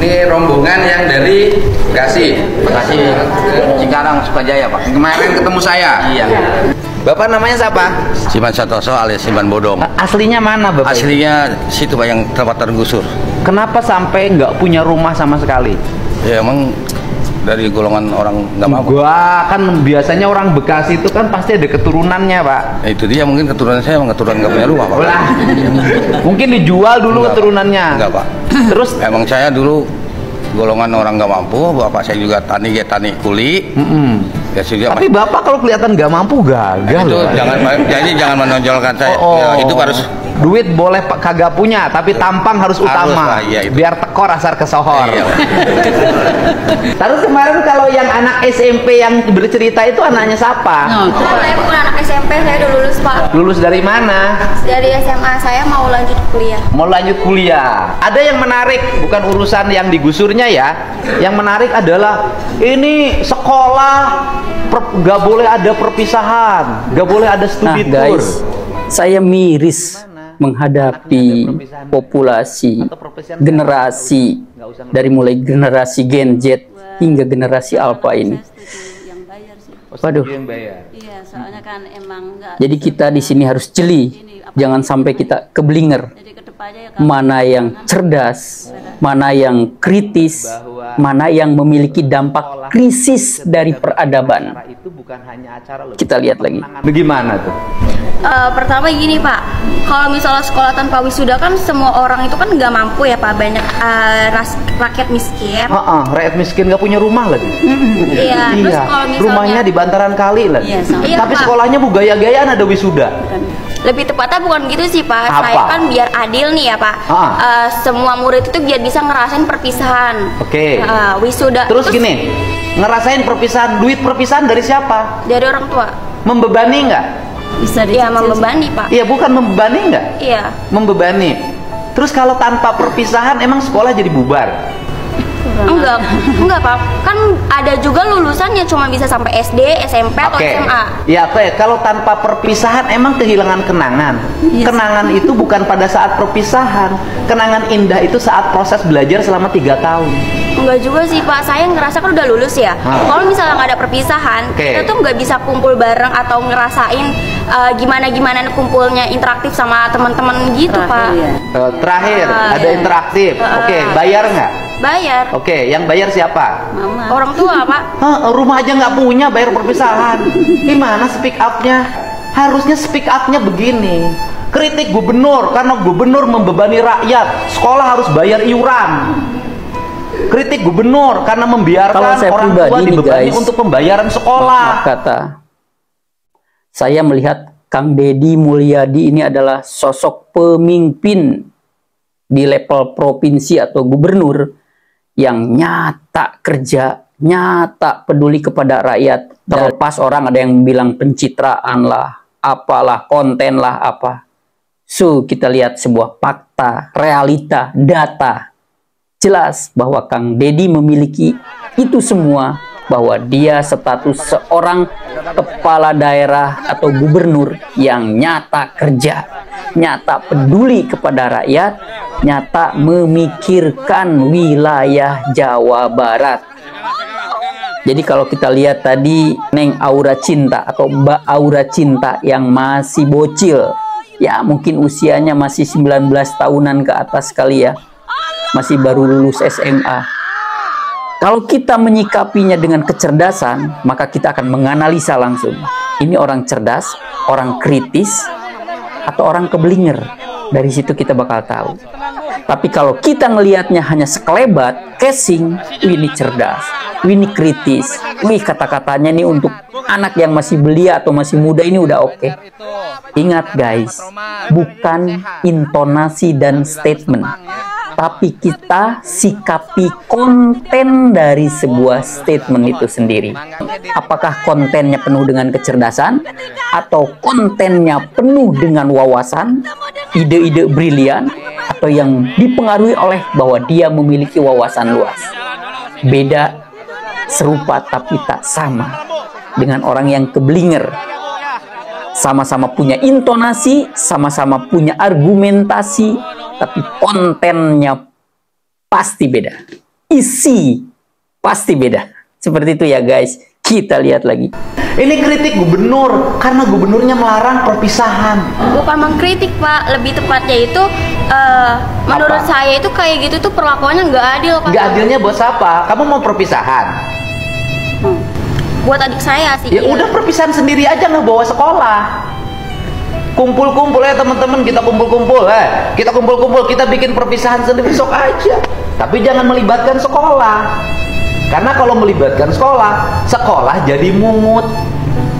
Ini rombongan yang dari Bekasi. Cikarang, Sukajaya, Pak. Kemarin ketemu saya. Iya. Bapak namanya siapa? Siman Santoso alias Siman Bodong. Aslinya mana Bapak? Aslinya situ Pak, yang tempat tergusur. Kenapa sampai nggak punya rumah sama sekali? Ya emang dari golongan orang nggak mampu. Gua kan biasanya orang Bekasi itu kan pasti ada keturunannya Pak. Itu dia, mungkin keturunan saya emang keturunan nggak punya rumah Pak. Lah, mungkin dijual dulu Enggak, keturunannya. Enggak Pak. Terus emang saya dulu golongan orang nggak mampu. Bapak saya juga tani kuli. Ya sudah. Tapi Bapak kalau kelihatan nggak mampu gagal. Itu Pak. jangan menonjolkan saya. Ya, itu harus. Duit boleh kagak punya, tapi tampang harus utama. Iya, biar tekor asar kesohor. Iya. Terus kemarin kalau yang anak SMP yang bercerita itu anaknya siapa? Saya bukan anak SMP, saya udah lulus Pak. Lulus dari mana? Dari SMA, saya mau lanjut kuliah. Mau lanjut kuliah. Ada yang menarik, bukan urusan yang digusurnya ya. Yang menarik adalah ini sekolah gak boleh ada perpisahan, gak boleh ada studi tour. Guys, saya miris menghadapi populasi generasi dari mulai generasi Gen Z hingga generasi Alpha ini. Waduh. Iya, soalnya kan emang enggak. Jadi kita di sini harus jeli, jangan sampai kita keblinger. Mana yang cerdas, mana yang kritis, mana yang memiliki dampak krisis dari peradaban. Kita lihat lagi. Bagaimana tuh? Pertama gini Pak, kalau misalnya sekolah tanpa wisuda kan semua orang itu kan nggak mampu ya Pak, banyak rakyat miskin. Rakyat miskin nggak punya rumah lagi. Iya. Terus kalau misalnya rumahnya di bantaran kali lagi. Iya, tapi Pak. sekolahnya gaya-gayaan ada wisuda. Lebih tepatnya bukan gitu sih Pak. Apa? Saya kan biar adil nih ya Pak. Semua murid itu biar bisa ngerasain perpisahan. Oke. Wisuda. Terus gini, ngerasain perpisahan, duit perpisahan dari siapa? Dari orang tua. Membebani nggak? Bisa dia membebani Pak. Iya, bukan membebani nggak? Iya. Membebani. Terus kalau tanpa perpisahan emang sekolah jadi bubar? Enggak Pak. Kan ada juga lulusannya cuma bisa sampai SD, SMP atau SMA. Ya, kalau tanpa perpisahan emang kehilangan kenangan. Kenangan itu bukan pada saat perpisahan. Kenangan indah itu saat proses belajar selama 3 tahun. Enggak juga sih Pak, saya ngerasa kan udah lulus ya. Kalau misalnya nggak ada perpisahan, kita tuh nggak bisa kumpul bareng atau ngerasain gimana kumpulnya interaktif sama teman-teman gitu Pak. Terakhir ada interaktif. Oke, bayar nggak? Bayar. Oke, yang bayar siapa? Mama. Orang tua Pak. Rumah aja nggak punya, bayar perpisahan. Gimana speak up-nya? Harusnya speak up-nya begini. Kritik gubernur karena gubernur membebani rakyat. Sekolah harus bayar iuran. Kritik gubernur karena membiarkan orang tua dibebani untuk pembayaran sekolah. Kata saya melihat Kang Deddy Mulyadi ini adalah sosok pemimpin di level provinsi atau gubernur yang nyata kerja, nyata peduli kepada rakyat. Terlepas orang ada yang bilang pencitraan lah, apalah, konten lah, apa. So, kita lihat sebuah fakta, realita, data. Jelas bahwa Kang Deddy memiliki itu semua, bahwa dia status seorang kepala daerah atau gubernur yang nyata kerja, nyata peduli kepada rakyat, nyata memikirkan wilayah Jawa Barat. Jadi kalau kita lihat tadi Neng Aura Cinta atau Mbak Aura Cinta yang masih bocil, ya mungkin usianya masih 19 tahunan ke atas kali ya, masih baru lulus SMA. Kalau kita menyikapinya dengan kecerdasan, maka kita akan menganalisa langsung. Ini orang cerdas, orang kritis, atau orang keblinger. Dari situ kita bakal tahu. Tapi kalau kita ngelihatnya hanya sekelebat, casing, ini cerdas, ini kritis, kata-katanya nih untuk anak yang masih belia atau masih muda ini udah oke. Ingat guys, bukan intonasi dan statement, tapi kita sikapi konten dari sebuah statement itu sendiri. Apakah kontennya penuh dengan kecerdasan atau kontennya penuh dengan wawasan, ide-ide brilian, atau yang dipengaruhi oleh bahwa dia memiliki wawasan luas. Beda, serupa tapi tak sama dengan orang yang keblinger. Sama-sama punya intonasi, sama-sama punya argumentasi, tapi kontennya pasti beda. isi pasti beda. Seperti itu ya guys. Kita lihat lagi. Ini kritik gubernur karena gubernurnya melarang perpisahan. Bukan mengkritik Pak, lebih tepatnya itu menurut saya itu kayak gitu tuh perlakuannya nggak adil Pak. Nggak adilnya buat siapa? Kamu mau perpisahan? Buat adik saya sih. Ya udah perpisahan sendiri aja, nggak bawa sekolah. Kumpul-kumpul ya teman-teman, kita kumpul-kumpul kita kumpul-kumpul, kita bikin perpisahan sendiri sok aja. Tapi jangan melibatkan sekolah. Karena kalau melibatkan sekolah, sekolah jadi mungut.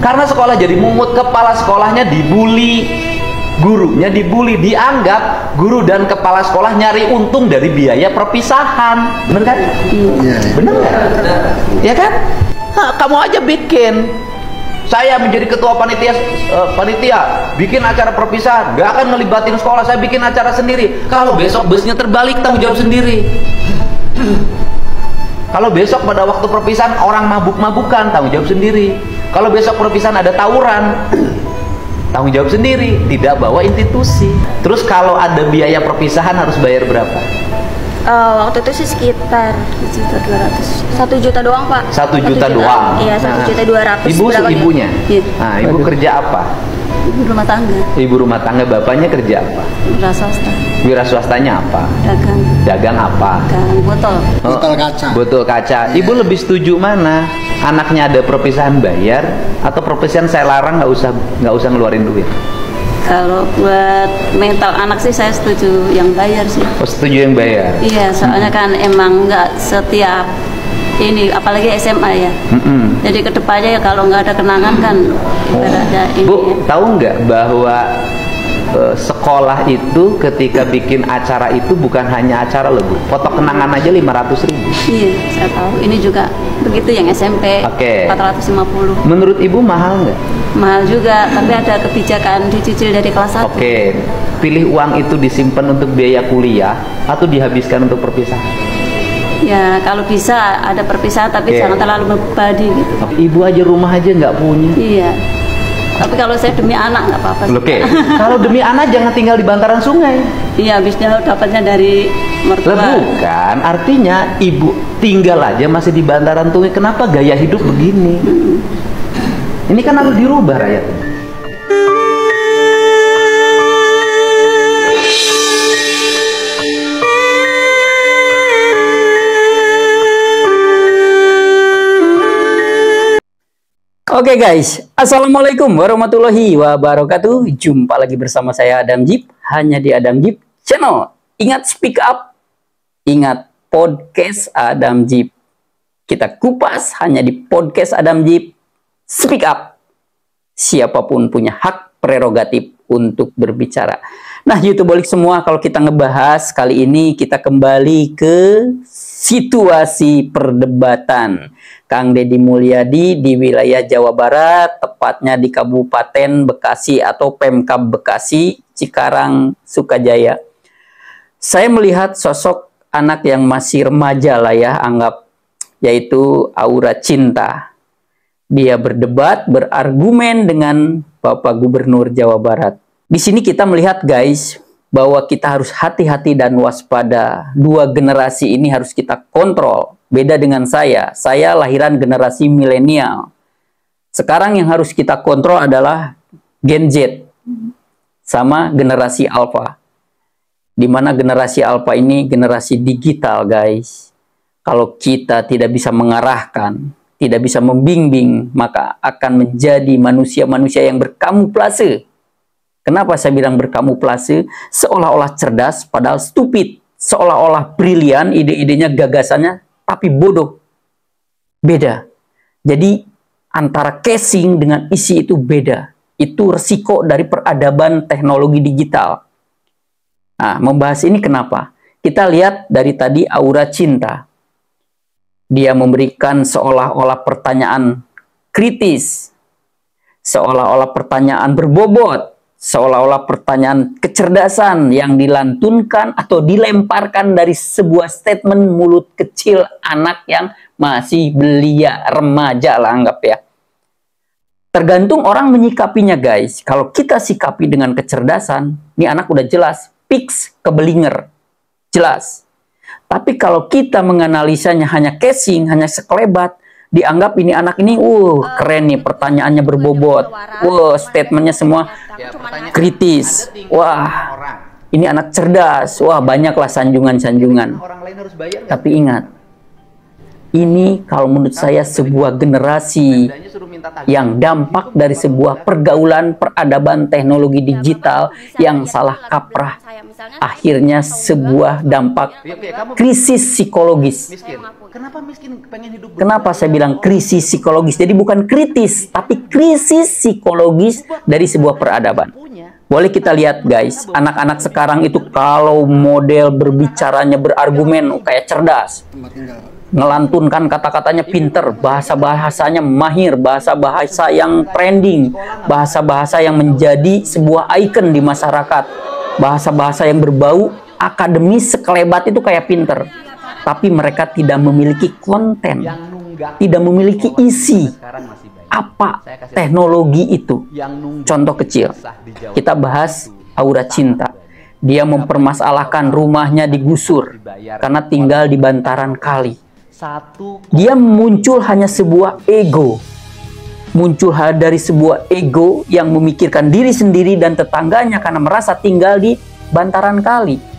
Karena sekolah jadi mungut, kepala sekolahnya dibully, gurunya dibully, dianggap guru dan kepala sekolah nyari untung dari biaya perpisahan. Bener kan? Iya. Bener nggak? Ya kan? Kamu aja bikin. Saya menjadi ketua panitia bikin acara perpisahan, gak akan ngelibatin sekolah, saya bikin acara sendiri. Kalau besok busnya terbalik, tanggung jawab sendiri. Kalau besok pada waktu perpisahan orang mabuk-mabukan, tanggung jawab sendiri. Kalau besok perpisahan ada tawuran, tanggung jawab sendiri, tidak bawa institusi. Terus kalau ada biaya perpisahan harus bayar berapa? Waktu itu sih sekitar 1 juta doang Pak. 1 juta doang? Iya, 1.200.000. Ibu ibunya? Iya. Nah, ibu kerja apa? Ibu rumah tangga. Ibu rumah tangga, bapaknya kerja apa? Wira swasta. Wira swastanya apa? Dagang. Dagang apa? Dagang botol. Botol kaca. Botol kaca. Ibu lebih setuju mana? Anaknya ada perpisahan bayar atau perpisahan saya larang nggak usah ngeluarin duit? Kalau buat mental anak sih saya setuju yang bayar sih. Oh, setuju yang bayar? Iya, soalnya kan emang nggak setiap ini, apalagi SMA ya. Jadi kedepannya ya kalau nggak ada kenangan kan ibaratnya ini. Bu, tahu nggak bahwa sekolah itu ketika bikin acara itu bukan hanya acara loh Bu, foto kenangan aja 500.000. Iya, saya tahu. Ini juga begitu yang SMP. Oke. 450. Menurut Ibu mahal nggak? Mahal juga, tapi ada kebijakan dicicil dari kelas 1. Oke. Pilih uang itu disimpan untuk biaya kuliah atau dihabiskan untuk perpisahan? Ya, kalau bisa ada perpisahan tapi jangan terlalu membebani gitu. Ibu aja rumah aja nggak punya. Iya. Tapi kalau saya demi anak nggak apa-apa. Oke. Kalau demi anak jangan tinggal di bantaran sungai. Iya, habisnya dapatnya dari mertua. Bukan, artinya ibu tinggal aja masih di bantaran sungai. Kenapa gaya hidup begini? Ini kan harus dirubah rakyat. Oke guys, assalamualaikum warahmatullahi wabarakatuh. Jumpa lagi bersama saya Adam Jeep, hanya di Adam Jeep Channel. Ingat speak up, ingat podcast Adam Jeep. Kita kupas hanya di podcast Adam Jeep. Speak up. Siapapun punya hak prerogatif untuk berbicara. Nah, YouTubeolik semua, kalau kita ngebahas kali ini kita kembali ke situasi perdebatan Kang Deddy Mulyadi di wilayah Jawa Barat, tepatnya di Kabupaten Bekasi atau Pemkab Bekasi, Cikarang, Sukajaya. Saya melihat sosok anak yang masih remaja lah ya, anggap, yaitu Aura Cinta. Dia berdebat, berargumen dengan Bapak Gubernur Jawa Barat. Di sini kita melihat guys, bahwa kita harus hati-hati dan waspada. Dua generasi ini harus kita kontrol. Beda dengan saya lahiran generasi milenial. Sekarang yang harus kita kontrol adalah Gen Z sama generasi Alpha. Dimana generasi Alpha ini generasi digital guys. Kalau kita tidak bisa mengarahkan, tidak bisa membimbing, maka akan menjadi manusia-manusia yang berkamuflase. Kenapa saya bilang berkamuflase? Seolah-olah cerdas, padahal stupid. Seolah-olah brilian, ide-idenya, gagasannya, tapi bodoh. Beda. Jadi, antara casing dengan isi itu beda. Itu resiko dari peradaban teknologi digital. Nah, membahas ini kenapa? Kita lihat dari tadi Aura Cinta. Dia memberikan seolah-olah pertanyaan kritis. Seolah-olah pertanyaan berbobot. Seolah-olah pertanyaan kecerdasan yang dilantunkan atau dilemparkan dari sebuah statement mulut kecil anak yang masih belia, remaja lah anggap ya. Tergantung orang menyikapinya guys. Kalau kita sikapi dengan kecerdasan, ini anak udah jelas, fix kebelinger. Jelas. Tapi kalau kita menganalisanya hanya casing, hanya sekelebat, dianggap ini anak ini, keren nih, pertanyaannya berbobot, statementnya semua kritis, wah, ini anak cerdas, wah banyaklah sanjungan-sanjungan. Tapi ingat, ini kalau menurut saya sebuah generasi yang dampak dari sebuah pergaulan peradaban teknologi digital yang salah kaprah. Akhirnya sebuah dampak krisis psikologis. Kenapa saya bilang krisis psikologis? Jadi bukan kritis, tapi krisis psikologis dari sebuah peradaban. Boleh kita lihat guys, anak-anak sekarang itu kalau model berbicaranya berargumen kayak cerdas, ngelantunkan kata-katanya pinter, bahasa-bahasanya mahir, bahasa-bahasa yang trending, bahasa-bahasa yang menjadi sebuah ikon di masyarakat, bahasa-bahasa yang berbau akademis sekelebat itu kayak pinter. Tapi mereka tidak memiliki konten, tidak memiliki isi. Apa teknologi itu? Contoh kecil, kita bahas Aura Cinta. Dia mempermasalahkan rumahnya digusur karena tinggal di bantaran kali. Dia muncul hanya sebuah ego, muncul dari sebuah ego yang memikirkan diri sendiri dan tetangganya karena merasa tinggal di bantaran kali.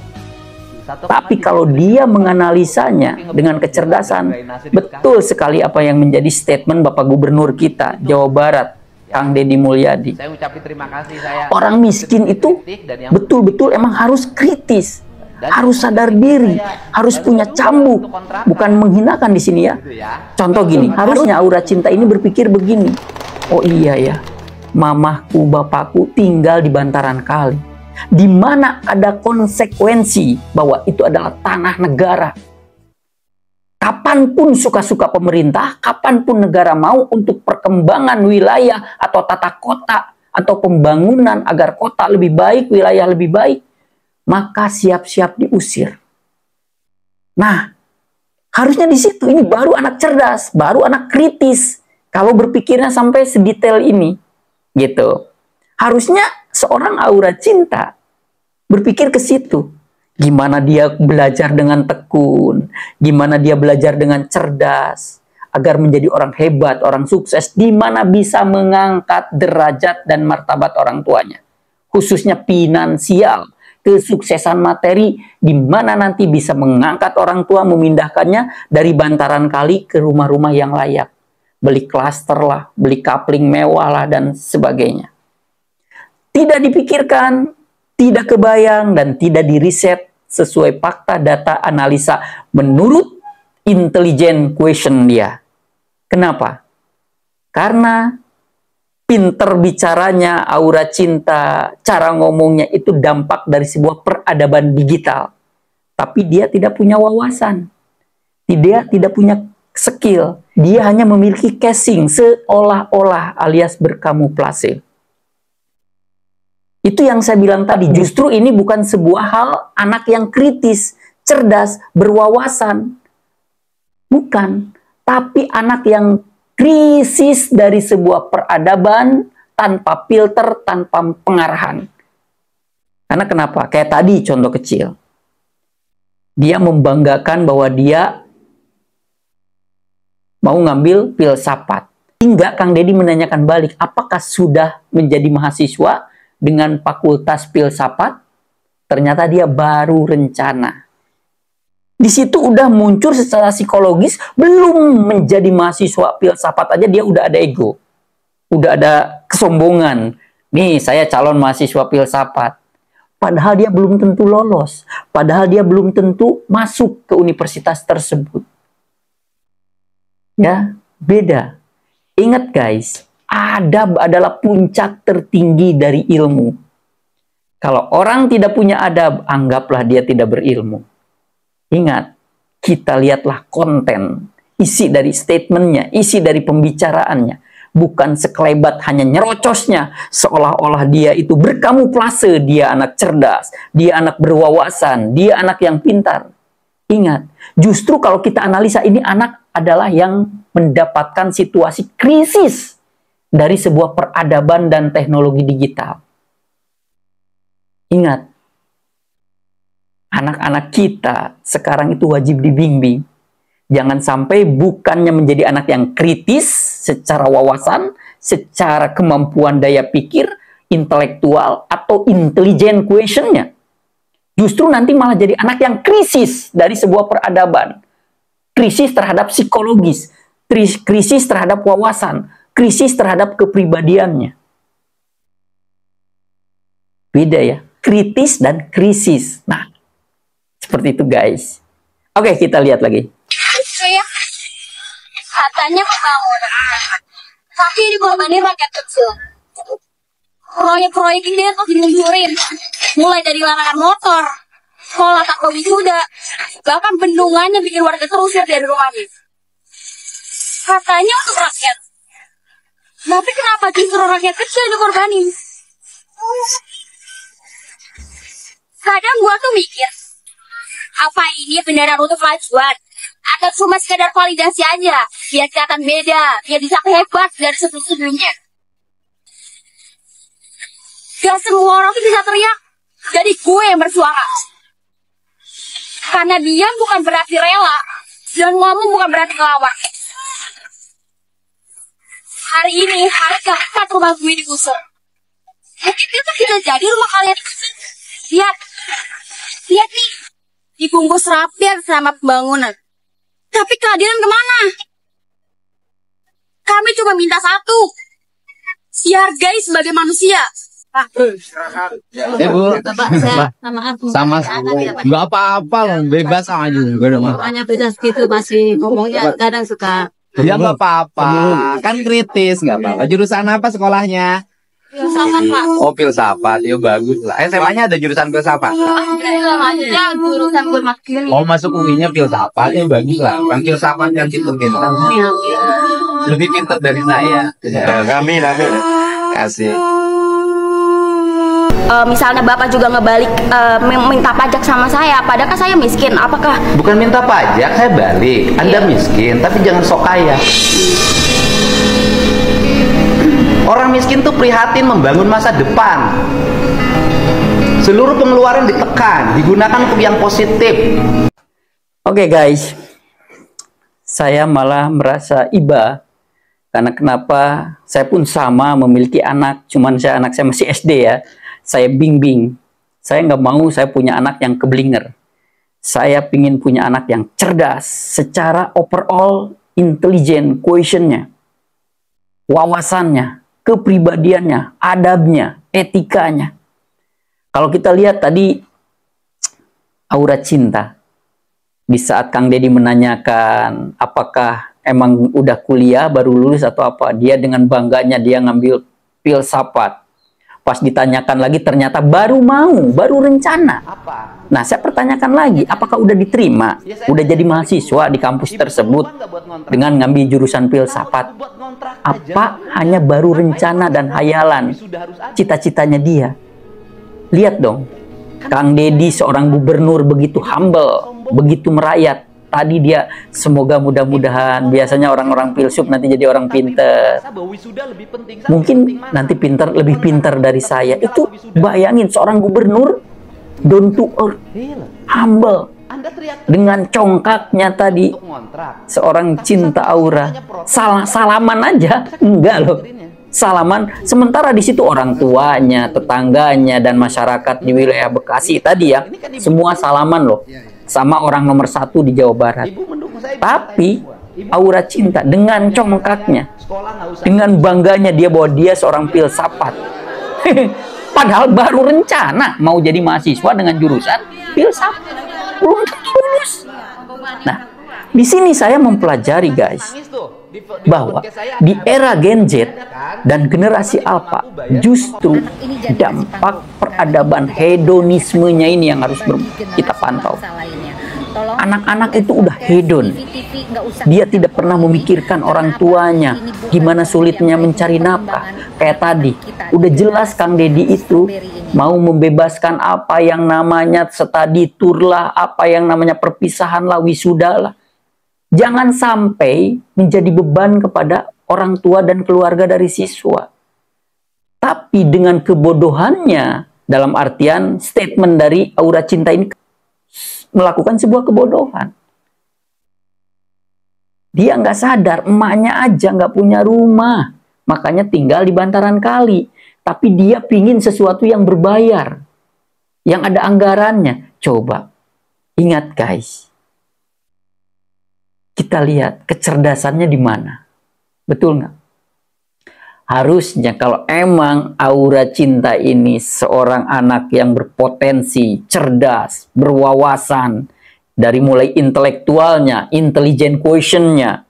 Tapi kalau dia menganalisanya dengan kecerdasan, betul sekali apa yang menjadi statement Bapak Gubernur kita Jawa Barat, Kang Deddy Mulyadi. Orang miskin itu betul-betul emang harus kritis, harus sadar diri, harus punya cambuk, bukan menghinakan di sini ya. Contoh gini, harusnya Aura Cinta ini berpikir begini, oh iya ya, mamahku, bapakku tinggal di bantaran kali, di mana ada konsekuensi bahwa itu adalah tanah negara. Kapanpun suka-suka pemerintah, kapanpun negara mau untuk perkembangan wilayah atau tata kota atau pembangunan agar kota lebih baik, wilayah lebih baik, maka siap-siap diusir. Nah, harusnya di situ ini baru anak cerdas, baru anak kritis. Kalau berpikirnya sampai sedetail ini, gitu. Harusnya seorang Aura Cinta berpikir ke situ. Gimana dia belajar dengan tekun, gimana dia belajar dengan cerdas, agar menjadi orang hebat, orang sukses, di mana bisa mengangkat derajat dan martabat orang tuanya. Khususnya finansial, kesuksesan materi, di mana nanti bisa mengangkat orang tua, memindahkannya dari bantaran kali ke rumah-rumah yang layak. Beli klaster lah, beli kapling mewah lah, dan sebagainya. Tidak dipikirkan, tidak kebayang, dan tidak diriset sesuai fakta, data, analisa menurut intelligent question dia. Kenapa? Karena pinter bicaranya, Aura Cinta, cara ngomongnya itu dampak dari sebuah peradaban digital. Tapi dia tidak punya wawasan. Dia tidak punya skill. Dia hanya memiliki casing seolah-olah alias berkamuflase. Itu yang saya bilang tadi, justru ini bukan sebuah hal anak yang kritis, cerdas, berwawasan. Bukan. Tapi anak yang krisis dari sebuah peradaban tanpa filter, tanpa pengarahan. Karena kenapa? Kayak tadi contoh kecil. Dia membanggakan bahwa dia mau ngambil filsafat. Hingga Kang Deddy menanyakan balik, apakah sudah menjadi mahasiswa dengan fakultas filsafat? Ternyata dia baru rencana. Di situ udah muncul secara psikologis, belum menjadi mahasiswa filsafat aja dia udah ada ego. Udah ada kesombongan. Nih, saya calon mahasiswa filsafat. Padahal dia belum tentu lolos. Padahal dia belum tentu masuk ke universitas tersebut. Ya, beda. Ingat guys, adab adalah puncak tertinggi dari ilmu. Kalau orang tidak punya adab, anggaplah dia tidak berilmu. Ingat, kita lihatlah konten, isi dari statementnya, isi dari pembicaraannya. Bukan sekelebat hanya nyerocosnya, seolah-olah dia itu berkamuflase, dia anak cerdas, dia anak berwawasan, dia anak yang pintar. Ingat, justru kalau kita analisa ini anak adalah yang mendapatkan situasi krisis dari sebuah peradaban dan teknologi digital. Ingat, anak-anak kita sekarang itu wajib dibimbing. Jangan sampai bukannya menjadi anak yang kritis secara wawasan, secara kemampuan daya pikir, intelektual, atau intelligent questionnya. Justru nanti malah jadi anak yang krisis dari sebuah peradaban. Krisis terhadap psikologis, krisis terhadap wawasan, krisis terhadap kepribadiannya. Beda ya, kritis dan krisis. Nah, seperti itu guys. Oke, kita lihat lagi. Katanya pembangunan, tapi dikorbanin rakyat kecil. Proyek-proyek ini tuh dimundurin, mulai dari larangan motor, sekolah tak wisuda, bahkan bendungannya bikin warga terusir dari rumahnya. Katanya untuk rakyat, tapi kenapa justru rakyat kecil dikorbanin? Kadang gua tuh mikir, apa ini beneran untuk kemajuan? Atau cuma sekedar validasi aja, biar kelihatan beda, biar bisa hebat dari sebelum-sebelumnya. Gak semua orang tuh bisa teriak, jadi gue yang bersuara. Karena diam bukan berarti rela, dan ngomong bukan berarti ngelawan. Hari ini, harga 4 rumah gue digusur. Mungkin itu bisa jadi rumah kalian. Lihat nih, dibungkus rapi sama pembangunan. Tapi keadilan kemana? Kami cuma minta satu, dihargai sebagai manusia. Bu, sama nggak apa-apa loh, bebas aja. Hanya beda gitu masih ngomongnya kadang suka. Ya nggak apa-apa, kan kritis nggak apa-apa. Jurusan apa sekolahnya? Filsafat, Pak. Oh, filsafat, ya bagus lah. SMA-nya ada jurusan filsafat. Ya, jurusan gue makin. Oh, masuk UI-nya filsafat, ya bagus lah. Bang filsafat yang pintar-pintar. Lebih pintar dari saya. Kami. Kasih. Misalnya Bapak juga ngebalik minta pajak sama saya, padahal kan saya miskin. Apakah Bukan minta pajak, saya balik. Anda miskin, tapi jangan sok kaya. Orang miskin tuh prihatin membangun masa depan. Seluruh pengeluaran ditekan, digunakan untuk yang positif. Oke guys, saya malah merasa iba. Karena kenapa? Saya pun sama memiliki anak, cuman anak saya masih SD ya. Saya bimbing. Saya nggak mau saya punya anak yang keblinger. Saya pingin punya anak yang cerdas secara overall, intelligent, quotient-nya, wawasannya, kepribadiannya, adabnya, etikanya. Kalau kita lihat tadi aura cinta. Di saat Kang Deddy menanyakan apakah emang udah kuliah baru lulus atau apa, dia dengan bangganya dia ngambil filsafat. Pas ditanyakan lagi ternyata baru rencana. Nah, saya pertanyakan lagi, apakah udah diterima? Udah jadi mahasiswa di kampus tersebut dengan ngambil jurusan filsafat? Apa hanya baru rencana dan hayalan cita-citanya dia? Lihat dong, Kang Deddy seorang gubernur begitu humble, begitu merayat. Tadi dia semoga mudah-mudahan, biasanya orang-orang filsuf nanti jadi orang pinter. Mungkin nanti lebih pinter dari saya. Itu bayangin seorang gubernur down to earth, humble, dengan congkaknya tadi seorang cinta aura. Salaman aja enggak loh. Salaman, sementara di situ orang tuanya, tetangganya, dan masyarakat di wilayah Bekasi tadi ya, semua salaman loh sama orang nomor 1 di Jawa Barat. Tapi aura cinta dengan congkaknya, dengan bangganya dia bahwa dia seorang filsafat. Padahal baru rencana mau jadi mahasiswa dengan jurusan filsafat, belum lulus. Nah, di sini saya mempelajari guys, bahwa di era Gen Z dan generasi Alpha justru dampak peradaban hedonismenya ini yang harus kita pantau. Anak-anak itu udah hedon. Dia tidak pernah memikirkan orang tuanya, gimana sulitnya mencari nafkah. Kayak tadi, udah jelas Kang Deddy itu mau membebaskan apa yang namanya study tour lah, apa yang namanya perpisahan lah, wisuda lah. Jangan sampai menjadi beban kepada orang tua dan keluarga dari siswa. Tapi dengan kebodohannya, dalam artian statement dari aura cinta ini melakukan sebuah kebodohan. Dia nggak sadar, emaknya aja nggak punya rumah, makanya tinggal di bantaran kali. Tapi dia pingin sesuatu yang berbayar, yang ada anggarannya. Coba, ingat guys, kita lihat kecerdasannya di mana, betul nggak? Harusnya kalau emang aura cinta ini seorang anak yang berpotensi, cerdas, berwawasan, dari mulai intelektualnya, intelligent quotient-nya,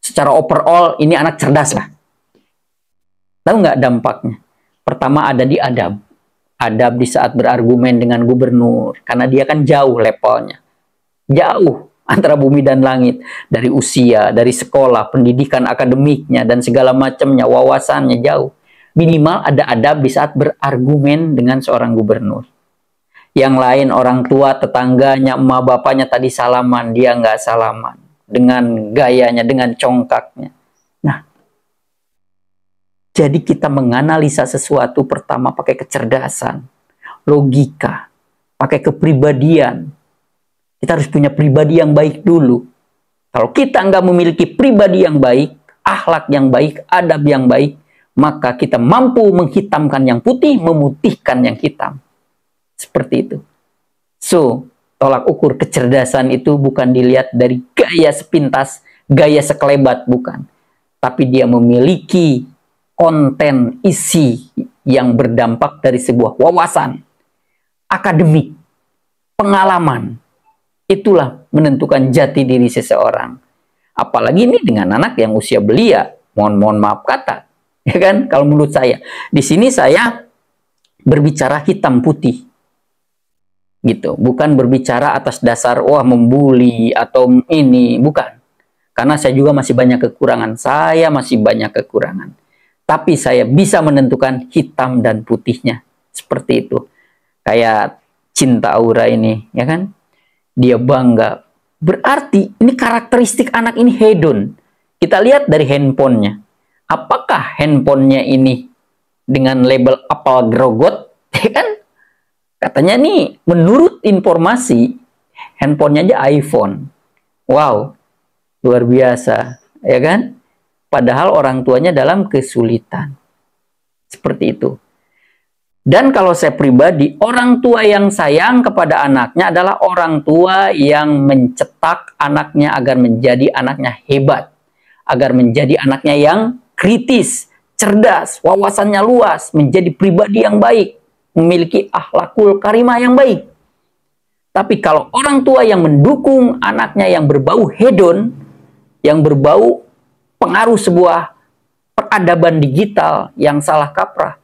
secara overall ini anak cerdas lah. Tahu nggak dampaknya? Pertama ada di adab. Adab di saat berargumen dengan gubernur, karena dia kan jauh levelnya. Jauh antara bumi dan langit, dari usia, dari sekolah, pendidikan akademiknya, dan segala macamnya, wawasannya jauh. Minimal ada adab di saat berargumen dengan seorang gubernur. Yang lain orang tua, tetangganya, emak bapaknya tadi salaman, dia nggak salaman. Dengan gayanya, dengan congkaknya. Nah, jadi kita menganalisa sesuatu pertama pakai kecerdasan, logika, pakai kepribadian. Kita harus punya pribadi yang baik dulu. Kalau kita nggak memiliki pribadi yang baik, akhlak yang baik, adab yang baik, maka kita mampu menghitamkan yang putih, memutihkan yang hitam. Seperti itu. So, tolak ukur kecerdasan itu bukan dilihat dari gaya sepintas, gaya sekelebat, bukan. Tapi dia memiliki konten isi yang berdampak dari sebuah wawasan, akademik, pengalaman. Itulah menentukan jati diri seseorang. Apalagi ini dengan anak yang usia belia, mohon maaf kata, ya kan? Kalau menurut saya, di sini saya berbicara hitam putih, gitu. Bukan berbicara atas dasar wah membuli atau ini, bukan. Karena saya juga masih banyak kekurangan. Saya masih banyak kekurangan. Tapi saya bisa menentukan hitam dan putihnya. Seperti itu. Kayak Cinta Aura ini, ya kan? Dia bangga. Berarti ini karakteristik anak ini hedon. Kita lihat dari handphonenya. Apakah handphonenya ini dengan label apel grogot? Ya kan? Katanya nih, menurut informasi, handphonenya aja iPhone. Wow, luar biasa. Ya kan? Padahal orang tuanya dalam kesulitan. Seperti itu. Dan kalau saya pribadi, orang tua yang sayang kepada anaknya adalah orang tua yang mencetak anaknya agar menjadi anaknya hebat. Agar menjadi anaknya yang kritis, cerdas, wawasannya luas, menjadi pribadi yang baik, memiliki akhlakul karimah yang baik. Tapi kalau orang tua yang mendukung anaknya yang berbau hedon, yang berbau pengaruh sebuah peradaban digital yang salah kaprah,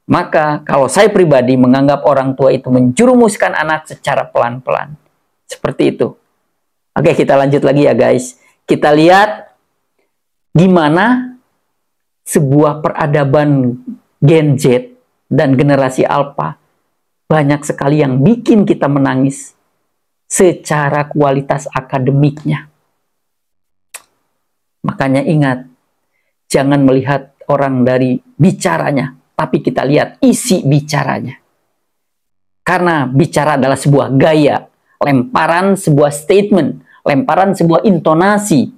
maka kalau saya pribadi menganggap orang tua itu menjerumuskan anak secara pelan-pelan. Seperti itu. Oke, kita lanjut lagi ya guys. Kita lihat gimana sebuah peradaban Gen Z dan generasi Alpha banyak sekali yang bikin kita menangis secara kualitas akademiknya. Makanya ingat, jangan melihat orang dari bicaranya, tapi kita lihat isi bicaranya. Karena bicara adalah sebuah gaya, lemparan sebuah statement, lemparan sebuah intonasi.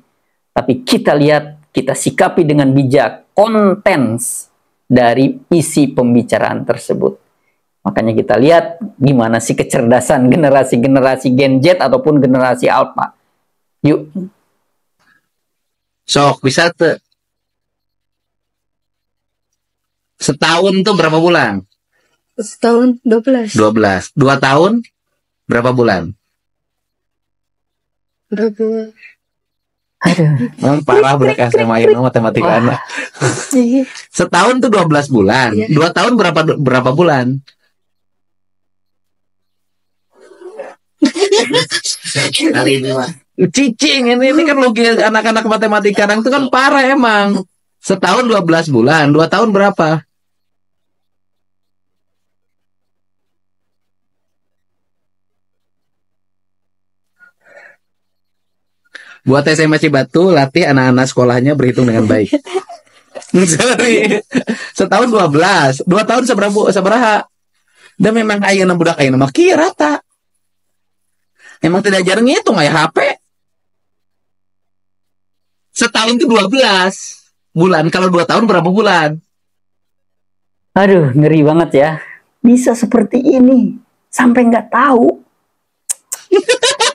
Tapi kita lihat, kita sikapi dengan bijak kontens dari isi pembicaraan tersebut. Makanya kita lihat gimana sih kecerdasan generasi-generasi Gen Z ataupun generasi Alpha. Yuk. Sok, bisa tuh. Setahun tuh berapa bulan? Setahun 12. 12. 2 tahun berapa bulan? Berapa? Aduh. Parah budak SMA yang matematika anak. Setahun tuh 12 bulan. Iya. 2 tahun berapa bulan? Kali ini mah. Cicing ini kan logis anak-anak matematika sekarang itu kan parah emang. Setahun 12 bulan, 2 tahun berapa? Buat SMA Cibatu, latih anak-anak sekolahnya berhitung dengan baik. Sorry. Setahun 12, 2 tahun seberapa? Dan memang ayeuna budak ayeuna mah kieu rata. Emang tidak jarang ngitung ya HP. Setahun itu 12 bulan. Kalau 2 tahun berapa bulan? Aduh, ngeri banget ya. Bisa seperti ini. Sampai nggak tahu.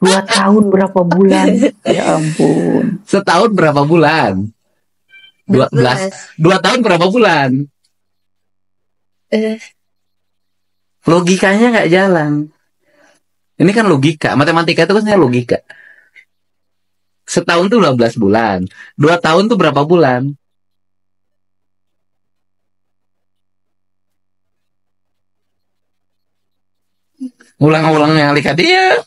2 tahun berapa bulan? Ya ampun. Setahun berapa bulan? 12. 2 tahun berapa bulan? Logikanya nggak jalan. Ini kan logika. Matematika itu kan logika. Setahun tuh 12 bulan. 2 tahun tuh berapa bulan? Ulang-ulangnya Alika dia.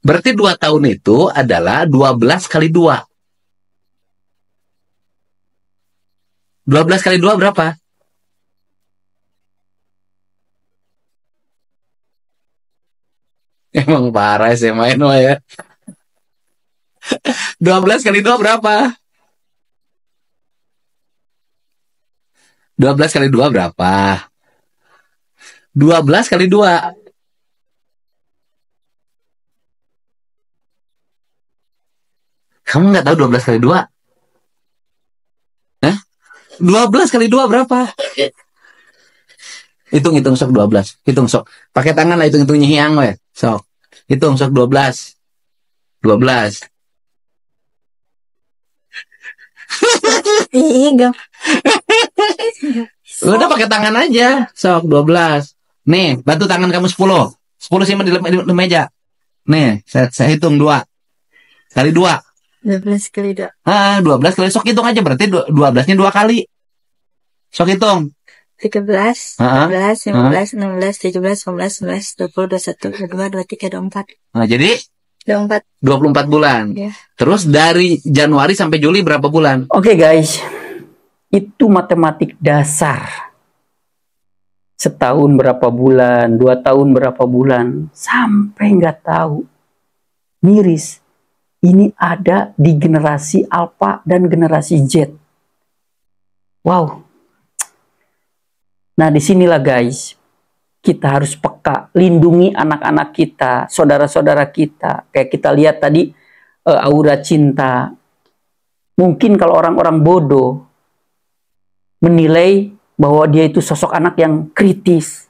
Berarti 2 tahun itu adalah 12 kali 2. 12 kali 2 berapa? Emang parah SMA itu ya. 12 kali 2 berapa? 12 kali 2 berapa? 12 kali 2. Kamu nggak tahu 12 kali 2? Hah? 12 kali 2 berapa? Hitung sok 12. Hitung sok. Pakai tangan lah hitung hiang we. Sok. Hitung sok 12. 12. Iya, Udah pakai tangan aja. Sok 12. Nih, bantu tangan kamu 10. 10 simpan di meja. Nih, saya hitung 2. Kali 2. 12 kali 2. 12 kali. Sok hitung aja, berarti 12-nya 2 kali. Sok hitung. 13, 14, 15, 16, 17, 18, 19, 20, 21, 22, 23, 24. Nah, jadi 24. 24 bulan. Ya. Terus dari Januari sampai Juli berapa bulan? Oke guys, itu matematik dasar. Setahun berapa bulan, 2 tahun berapa bulan, sampai nggak tahu. Miris. Ini ada di generasi Alpha dan generasi Z. Wow. Nah, disinilah guys, kita harus peka, lindungi anak-anak kita, saudara-saudara kita. Kayak kita lihat tadi, aura cinta. Mungkin kalau orang-orang bodoh menilai bahwa dia itu sosok anak yang kritis,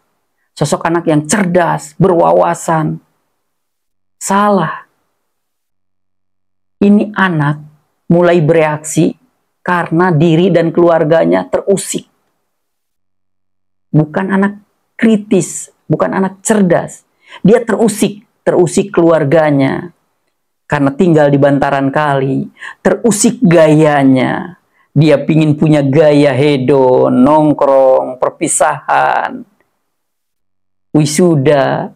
sosok anak yang cerdas, berwawasan. Salah. Ini anak mulai bereaksi karena diri dan keluarganya terusik. Bukan anak kritis, bukan anak cerdas. Dia terusik keluarganya. Karena tinggal di bantaran kali, terusik gayanya. Dia pingin punya gaya hedon, nongkrong, perpisahan, wisuda.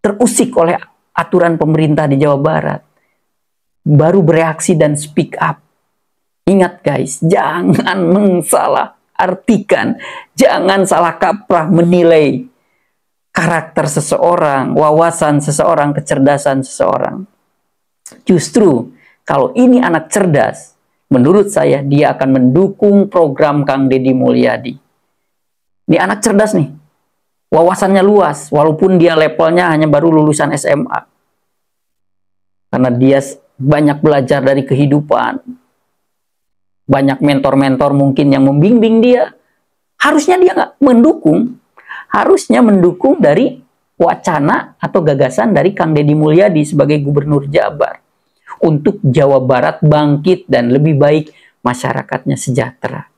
Terusik oleh aturan pemerintah di Jawa Barat. Baru bereaksi dan speak up. Ingat guys, jangan mensalah artikan, jangan salah kaprah menilai karakter seseorang, wawasan seseorang, kecerdasan seseorang. Justru kalau ini anak cerdas, menurut saya dia akan mendukung program Kang Deddy Mulyadi. Ini anak cerdas nih, wawasannya luas, walaupun dia levelnya hanya baru lulusan SMA. Karena dia banyak belajar dari kehidupan. Banyak mentor-mentor mungkin yang membimbing dia. Harusnya dia nggak mendukung. Harusnya mendukung dari wacana atau gagasan dari Kang Deddy Mulyadi sebagai Gubernur Jabar. Untuk Jawa Barat bangkit dan lebih baik masyarakatnya sejahtera.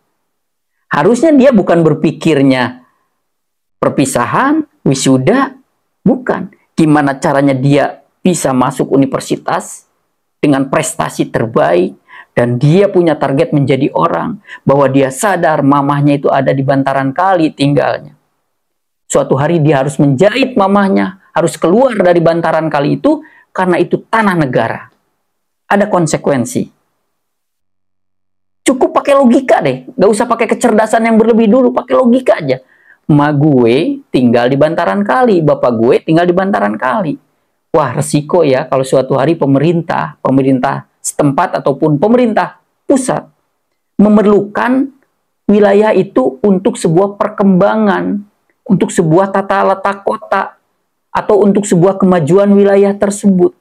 Harusnya dia bukan berpikirnya perpisahan, wisuda. Bukan. Gimana caranya dia bisa masuk universitas dengan prestasi terbaik. Dan dia punya target menjadi orang. Bahwa dia sadar mamahnya itu ada di bantaran kali tinggalnya. Suatu hari dia harus menjahit mamahnya. Harus keluar dari bantaran kali itu. Karena itu tanah negara. Ada konsekuensi. Cukup pakai logika deh. Gak usah pakai kecerdasan yang berlebih dulu. Pakai logika aja. Ma gue tinggal di bantaran kali. Bapak gue tinggal di bantaran kali. Wah, resiko ya kalau suatu hari pemerintah setempat ataupun pemerintah pusat memerlukan wilayah itu untuk sebuah perkembangan untuk sebuah tata letak kota atau untuk sebuah kemajuan wilayah tersebut.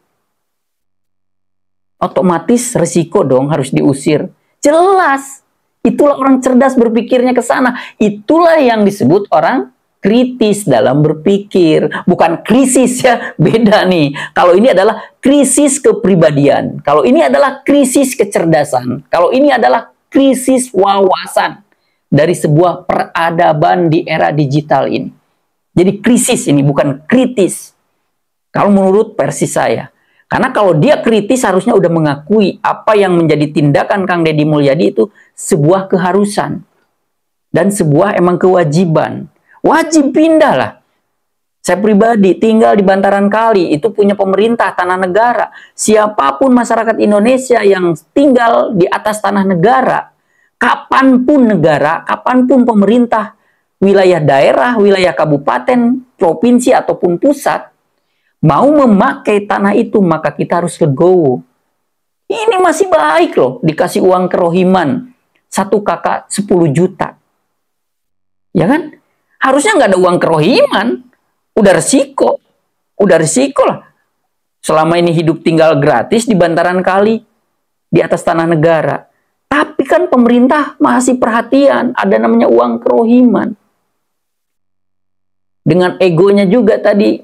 Otomatis resiko dong harus diusir. Jelas. Itulah orang cerdas berpikirnya ke sana. Itulah yang disebut orang kritis dalam berpikir. Bukan krisis ya, beda nih. Kalau ini adalah krisis kepribadian. Kalau ini adalah krisis kecerdasan. Kalau ini adalah krisis wawasan dari sebuah peradaban di era digital ini. Jadi krisis ini, bukan kritis. Kalau menurut versi saya. Karena kalau dia kritis harusnya udah mengakui apa yang menjadi tindakan Kang Deddy Mulyadi itu sebuah keharusan. Dan sebuah emang kewajiban. Wajib pindah lah. Saya pribadi tinggal di bantaran kali, itu punya pemerintah tanah negara. Siapapun masyarakat Indonesia yang tinggal di atas tanah negara, kapanpun negara, kapanpun pemerintah, wilayah daerah, wilayah kabupaten, provinsi ataupun pusat, mau memakai tanah itu, maka kita harus legowo. Ini masih baik loh, dikasih uang kerohiman. 1 kakak 10 juta. Ya kan? Harusnya nggak ada uang kerohiman. Udah resiko. Udah resiko lah. Selama ini hidup tinggal gratis di bantaran kali, di atas tanah negara. Tapi kan pemerintah masih perhatian, ada namanya uang kerohiman. Dengan egonya juga tadi,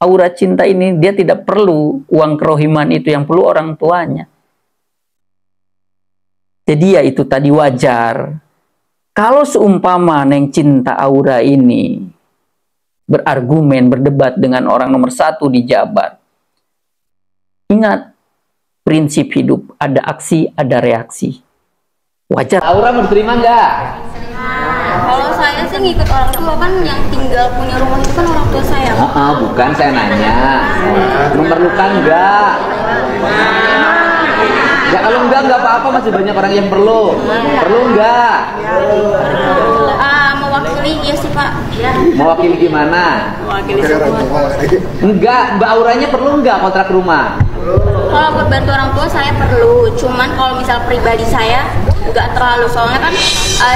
aura cinta ini, dia tidak perlu uang kerohiman itu, yang perlu orang tuanya. Jadi ya itu tadi wajar. Kalau seumpama Neng Cinta Aura ini berargumen, berdebat dengan orang nomor 1 di Jabar. Ingat, prinsip hidup, ada aksi, ada reaksi. Wajar. Aura mau diterima nggak? Kalau saya sih ngikut orang tua, kan yang tinggal punya rumah itu kan orang tua saya. Bukan, saya nanya. Memerlukan nggak? Ya kalau nggak apa-apa, masih banyak orang yang perlu. Perlu nggak? Mewakili, iya sih Pak. Mewakili gimana? Mewakili semua. Enggak, Mbak Auranya perlu nggak kontrak rumah? Kalau buat bantu orang tua saya perlu, cuman kalau misal pribadi saya nggak terlalu, soalnya kan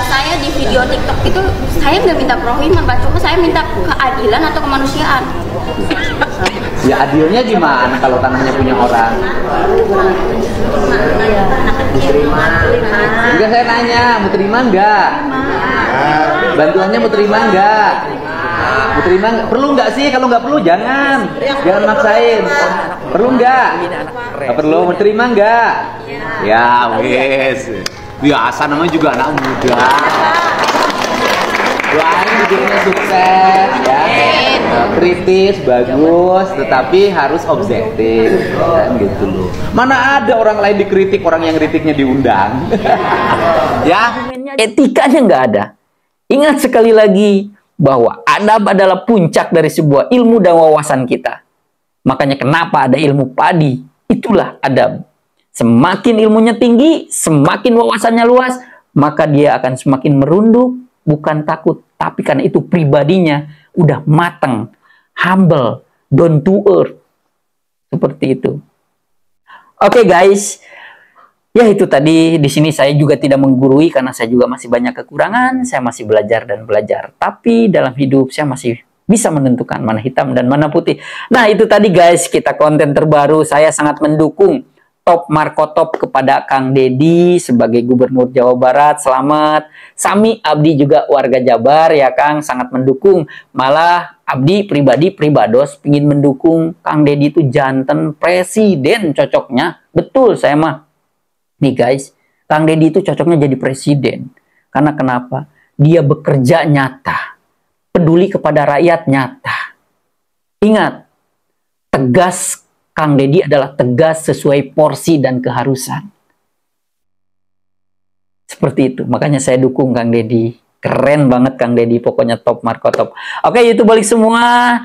saya di video TikTok itu saya nggak minta kerohiman Pak, cuma saya minta keadilan atau kemanusiaan. Ya adilnya gimana kalau tanahnya punya orang? Enggak, saya nanya, mau terima nggak? Bantuannya mau terima nggak? Mau terima nggak? Perlu nggak sih? Kalau nggak perlu jangan maksain. Perlu nggak? Nggak perlu. Mau terima nggak? Ya wes. Biasa namanya juga anak muda. Doain hidupnya sukses ya. Kritis bagus, tetapi harus objektif kan gitu loh. Mana ada orang lain dikritik, orang yang kritiknya diundang. Ya, etikanya nggak ada. Ingat sekali lagi bahwa adab adalah puncak dari sebuah ilmu dan wawasan kita. Makanya kenapa ada ilmu padi? Itulah adab. Semakin ilmunya tinggi, semakin wawasannya luas, maka dia akan semakin merunduk, bukan takut, tapi karena itu pribadinya udah matang, humble, down to earth. Seperti itu. Oke guys, ya itu tadi. Di sini saya juga tidak menggurui karena saya juga masih banyak kekurangan, saya masih belajar dan belajar. Tapi dalam hidup saya masih bisa menentukan mana hitam dan mana putih. Nah itu tadi guys, kita konten terbaru. Saya sangat mendukung Top Marco Top kepada Kang Deddy sebagai Gubernur Jawa Barat. Selamat. Sami Abdi juga warga Jabar ya Kang, sangat mendukung. Malah Abdi pribadi pribados pingin mendukung Kang Deddy itu janten presiden cocoknya. Betul saya mah. Nih guys, Kang Deddy itu cocoknya jadi presiden. Karena kenapa? Dia bekerja nyata. Peduli kepada rakyat nyata. Ingat, tegas Kang Deddy adalah tegas sesuai porsi dan keharusan. Seperti itu. Makanya saya dukung Kang Deddy. Keren banget Kang Deddy. Pokoknya top Marco top. Oke, itu balik semua.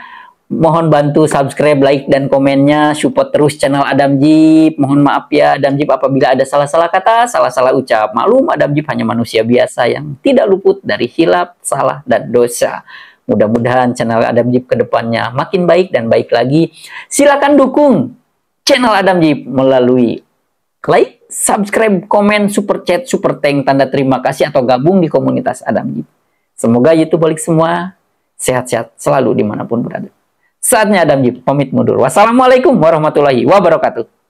Mohon bantu subscribe, like, dan komennya. Support terus channel Adam Jeep. Mohon maaf ya Adam Jeep apabila ada salah-salah kata, salah-salah ucap. Maklum Adam Jeep hanya manusia biasa yang tidak luput dari hilaf, salah, dan dosa. Mudah-mudahan channel Adam Jeep kedepannya makin baik dan baik lagi. Silakan dukung channel Adam Jeep melalui like, subscribe, komen, super chat, super thank, tanda terima kasih, atau gabung di komunitas Adam Jeep. Semoga YouTube balik semua sehat-sehat selalu dimanapun berada. Saatnya Adam Jeep pamit mundur. Wassalamualaikum warahmatullahi wabarakatuh.